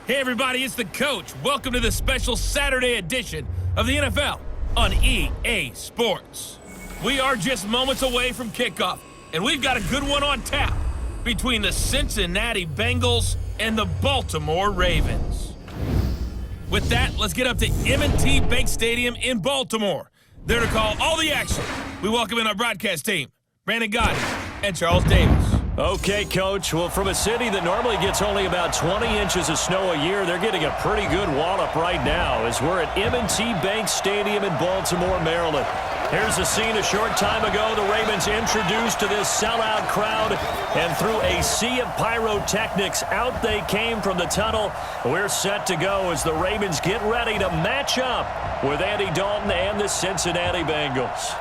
Hey everybody, it's the coach. Welcome to the special Saturday edition of the NFL on EA Sports. We are just moments away from kickoff, and we've got a good one on tap between the Cincinnati Bengals and the Baltimore Ravens. With that, let's get up to M&T Bank Stadium in Baltimore. There to call all the action, we welcome in our broadcast team, Brandon Godden and Charles Davis. Okay, Coach. Well, from a city that normally gets only about 20 inches of snow a year, they're getting a pretty good wallop right now as we're at M&T Bank Stadium in Baltimore, Maryland. Here's a scene a short time ago. The Ravens introduced to this sellout crowd, and through a sea of pyrotechnics, out they came from the tunnel. We're set to go as the Ravens get ready to match up with Andy Dalton and the Cincinnati Bengals.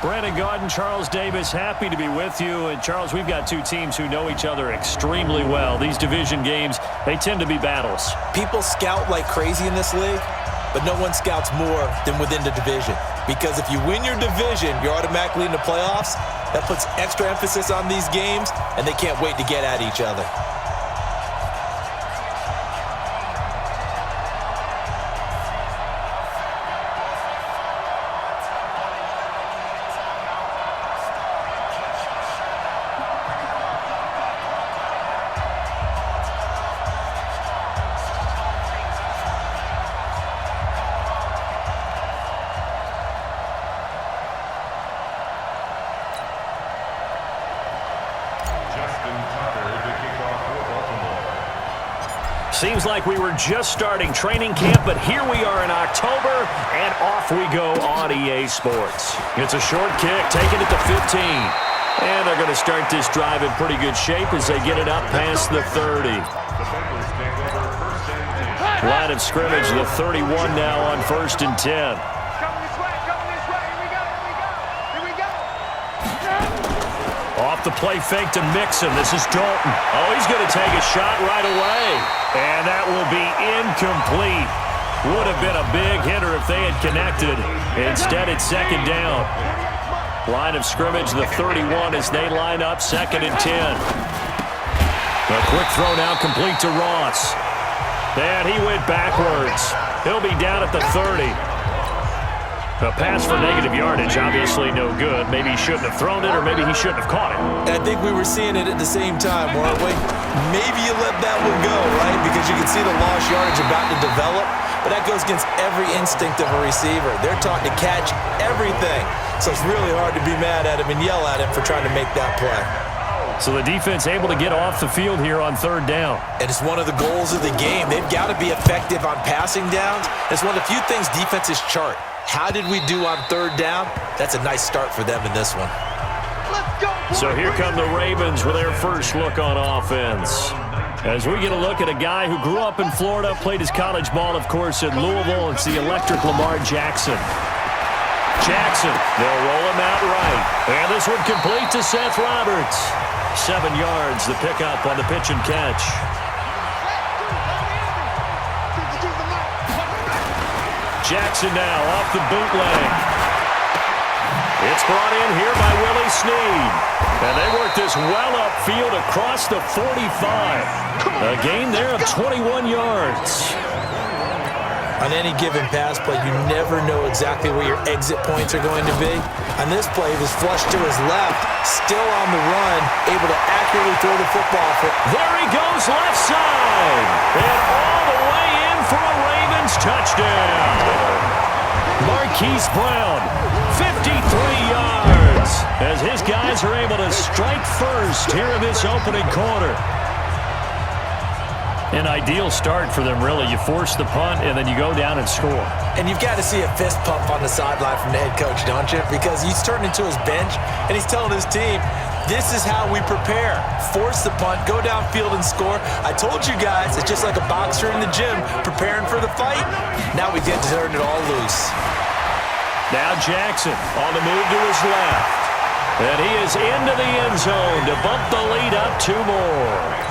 Brandon Godden, Charles Davis, happy to be with you. And Charles, we've got two teams who know each other extremely well. These division games, they tend to be battles. People scout like crazy in this league, but no one scouts more than within the division. Because if you win your division, you're automatically in the playoffs. That puts extra emphasis on these games, and they can't wait to get at each other. Seems like we were just starting training camp, but here we are in October, and off we go on EA Sports. It's a short kick, taking it to 15. And they're going to start this drive in pretty good shape as they get it up past the 30. Line of scrimmage, the 31 now on 1st and 10. Off the play fake to Mixon. This is Dalton. Oh, he's going to take a shot right away. And that will be incomplete. Would have been a big hitter if they had connected. Instead, it's second down. Line of scrimmage, the 31 as they line up 2nd and 10. A quick throw now complete to Ross. And he went backwards. He'll be down at the 30. A pass for negative yardage, obviously no good. Maybe he shouldn't have thrown it, or maybe he shouldn't have caught it. And I think we were seeing it at the same time, weren't we? Maybe you let that one go, right? Because you can see the lost yardage about to develop. But that goes against every instinct of a receiver. They're taught to catch everything. So it's really hard to be mad at him and yell at him for trying to make that play. So the defense able to get off the field here on 3rd down. And it's one of the goals of the game. They've got to be effective on passing downs. It's one of the few things defenses chart. How did we do on 3rd down? That's a nice start for them in this one. So here come the Ravens with their first look on offense. As we get a look at a guy who grew up in Florida, played his college ball, of course, at Louisville. It's the electric Lamar Jackson. They'll roll him out right. And this one complete to Seth Roberts. 7 yards, the pickup on the pitch and catch. Jackson now off the bootleg. It's brought in here by Willie Snead. And they work this well upfield across the 45. A gain there of 21 yards. On any given pass play, you never know exactly where your exit points are going to be. On this play, he was flushed to his left, still on the run, able to accurately throw the football. There he goes left side. And all the way in for a Ravens touchdown. Marquise Brown, 53 yards, as his guys are able to strike first here in this opening quarter. An ideal start for them, really. You force the punt, and then you go down and score. And you've got to see a fist pump on the sideline from the head coach, don't you? Because he's turned into his bench, and he's telling his team, this is how we prepare. Force the punt, go downfield and score. I told you guys, it's just like a boxer in the gym preparing for the fight. Now we get to turn it all loose. Now Jackson on the move to his left. And he is into the end zone to bump the lead up 2 more.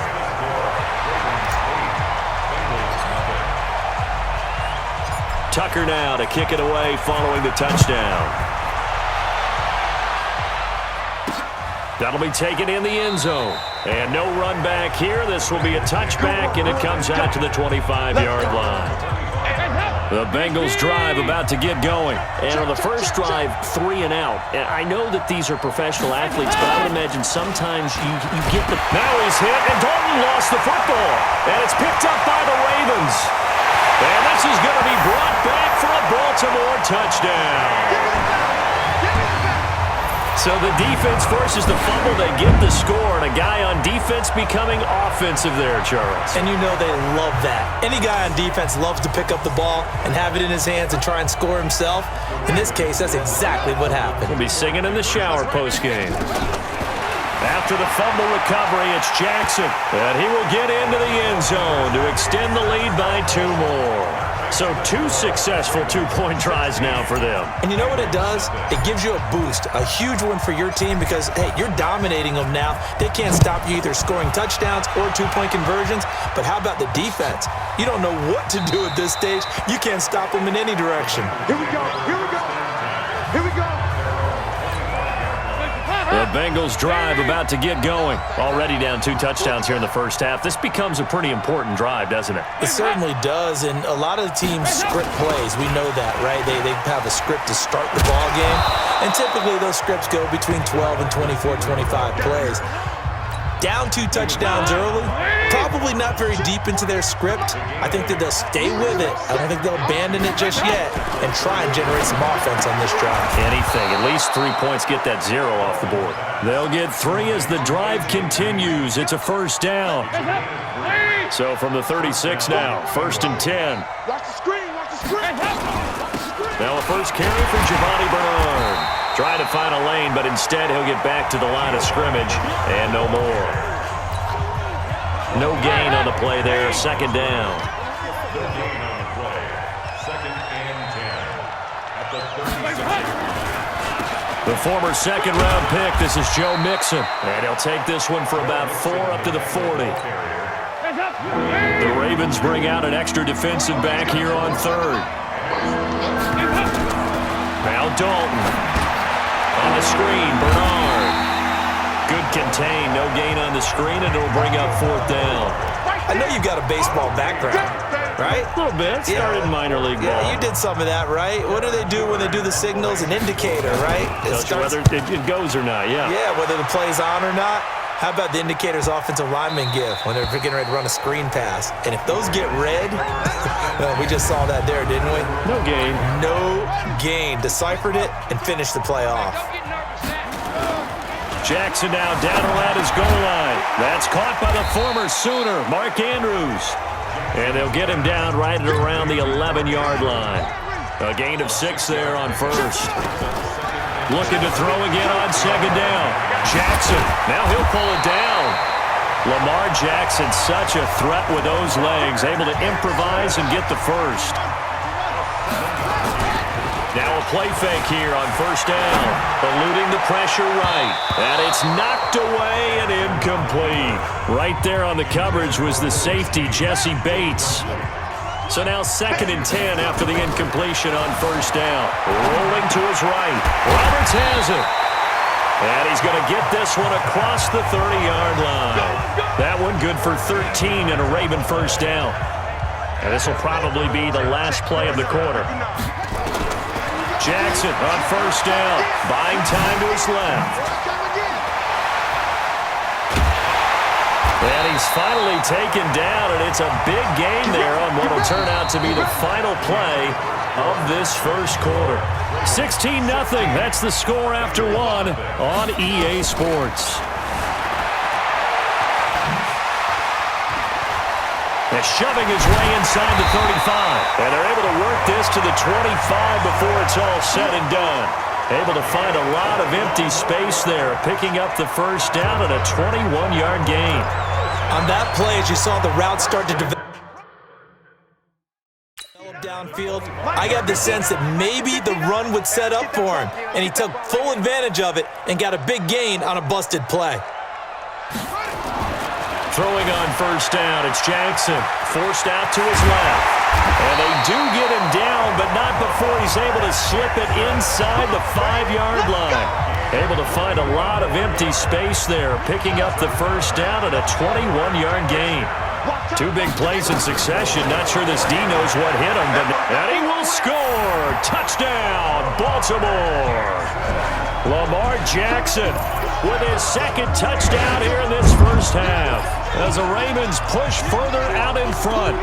Tucker now to kick it away following the touchdown. That'll be taken in the end zone. And no run back here. This will be a touchback, and it comes out to the 25-yard line. The Bengals drive about to get going. And on the first drive, 3 and out. And I know that these are professional athletes, but I would imagine sometimes you get the... Now he's hit, and Dalton lost the football. And it's picked up by the Ravens. And this is going to be brought back for a Baltimore touchdown. So the defense forces the fumble. They get the score, and a guy on defense becoming offensive there, Charles. And you know they love that. Any guy on defense loves to pick up the ball and have it in his hands and try and score himself. In this case, that's exactly what happened. He'll be singing in the shower postgame. After the fumble recovery, it's Jackson. And he will get into the end zone to extend the lead by 2 more. So 2 successful two-point tries now for them. And you know what it does? It gives you a boost, a huge one for your team because, hey, you're dominating them now. They can't stop you either scoring touchdowns or two-point conversions. But how about the defense? You don't know what to do at this stage. You can't stop them in any direction. Here we go. Here we go. Here we go. The Bengals drive about to get going. Already down 2 touchdowns here in the first half. This becomes a pretty important drive, doesn't it? It certainly does, and a lot of the teams script plays. We know that, right? They have a script to start the ball game, and typically those scripts go between 12 and 24, 25 plays. Down 2 touchdowns early, probably not very deep into their script. I think that they'll stay with it. I don't think they'll abandon it just yet and try and generate some offense on this drive. Anything, at least 3 points, get that 0 off the board. They'll get 3 as the drive continues. It's a first down. So from the 36 now, 1st and 10. Watch the screen. Watch the screen. Now a first carry for Giovanni Bernard. Trying to find a lane, but instead he'll get back to the line of scrimmage and no more. No gain on the play there, 2nd down. The former 2nd-round pick, this is Joe Mixon. And he'll take this one for about 4 up to the 40. The Ravens bring out an extra defensive back here on 3rd. Now Dalton. On the screen, Bernard. Good contain, no gain on the screen, and it'll bring up 4th down. I know you've got a baseball background, right? A little bit. Started in minor league ball. Yeah, you did some of that, right? What do they do when they do the signals? An indicator, right? Tells you whether it goes or not, yeah. Yeah, whether the play's on or not. How about the indicators offensive linemen give when they're getting ready to run a screen pass? And if those get red, well, we just saw that there, didn't we? No gain. No gain. Deciphered it and finished the play off. Jackson now down around his goal line. That's caught by the former Sooner, Mark Andrews. And they'll get him down right at around the 11-yard line. A gain of 6 there on 1st. Looking to throw again on 2nd down. Jackson, now he'll pull it down. Lamar Jackson, such a threat with those legs, able to improvise and get the first. Now a play fake here on 1st down. Eluding the pressure right. And it's knocked away and incomplete. Right there on the coverage was the safety, Jesse Bates. So now 2nd and 10 after the incompletion on 1st down. Rolling to his right. Roberts has it. And he's going to get this one across the 30-yard line. That one good for 13 and a Raven 1st down. And this will probably be the last play of the quarter. Jackson on 1st down. Buying time to his left. And he's finally taken down, and it's a big gain there on what will turn out to be the final play of this first quarter. 16-0, that's the score after 1 on EA Sports. They're shoving his way inside the 35, and they're able to work this to the 25 before it's all said and done. Able to find a lot of empty space there, picking up the first down and a 21-yard gain. On that play, as you saw the route start to develop downfield, I got the sense that maybe the run would set up for him, and he took full advantage of it and got a big gain on a busted play. Throwing on 1st down, it's Jackson, forced out to his left. And they do get him down, but not before he's able to slip it inside the 5-yard line. Able to find a lot of empty space there, picking up the first down at a 21-yard gain. Two big plays in succession. Not sure this D knows what hit him, and he will score. Touchdown, Baltimore. Lamar Jackson with his second touchdown here in this first half as the Ravens push further out in front.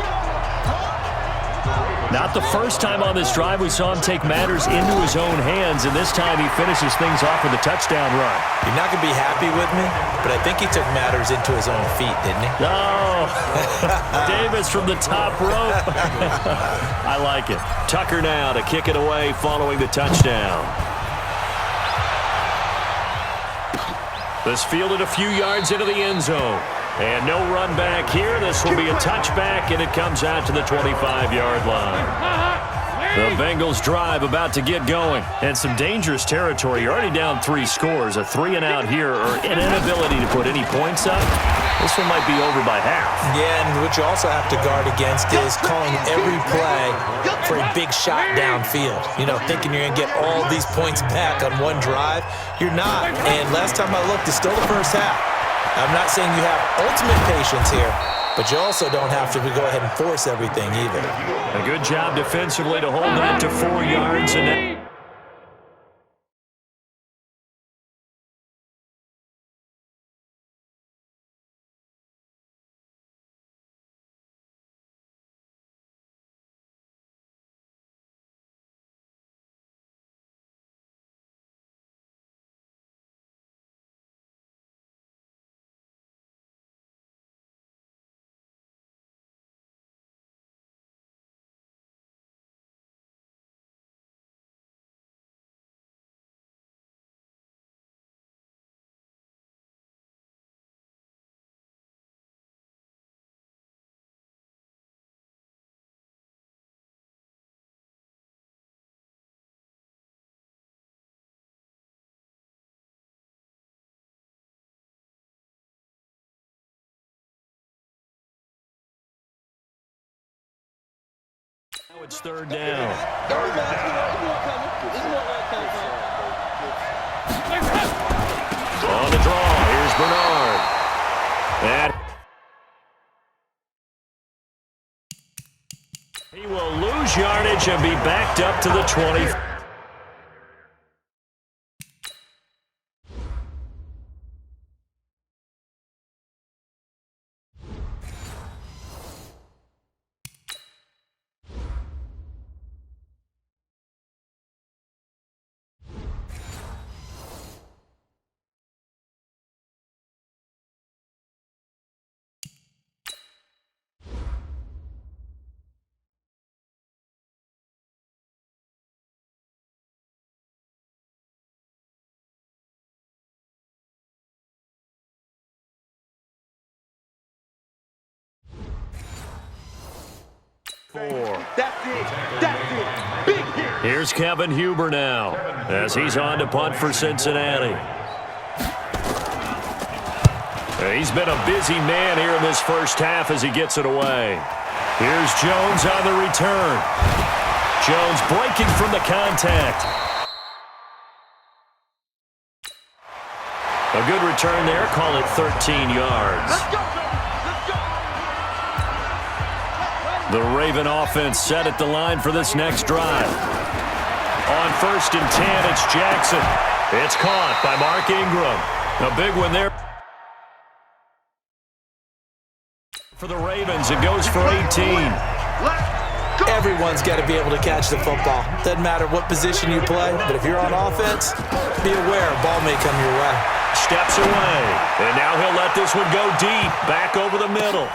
Not the first time on this drive we saw him take matters into his own hands, and this time he finishes things off with a touchdown run. You're not going to be happy with me, but I think he took matters into his own feet, didn't he? No. Davis from the top rope. I like it. Tucker now to kick it away following the touchdown. This fielded a few yards into the end zone. And no run back here. This will be a touchback, and it comes out to the 25-yard line. The Bengals drive about to get going. And some dangerous territory. You're already down 3 scores. A 3-and-out here, or an inability to put any points up. This one might be over by half. Yeah, and what you also have to guard against is calling every play for a big shot downfield. You know, thinking you're going to get all these points back on one drive. You're not. And last time I looked, it's still the first half. I'm not saying you have ultimate patience here, but you also don't have to go ahead and force everything either. A good job defensively to hold that to 4 yards. And now it's 3rd down. On the draw, here's Bernard. And he will lose yardage and be backed up to the 20. Here's Kevin Huber now as he's on to punt for Cincinnati. He's been a busy man here in this first half as he gets it away. Here's Jones on the return. Jones breaking from the contact. A good return there. Call it 13 yards. The Raven offense set at the line for this next drive. On 1st and 10, it's Jackson. It's caught by Mark Ingram. A big one there for the Ravens. It goes for 18. Everyone's got to be able to catch the football. Doesn't matter what position you play, but if you're on offense, be aware a ball may come your way. Steps away, and now he'll let this one go deep, back over the middle.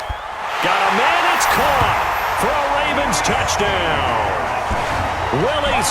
Got a man, it's caught for a Ravens touchdown. Willie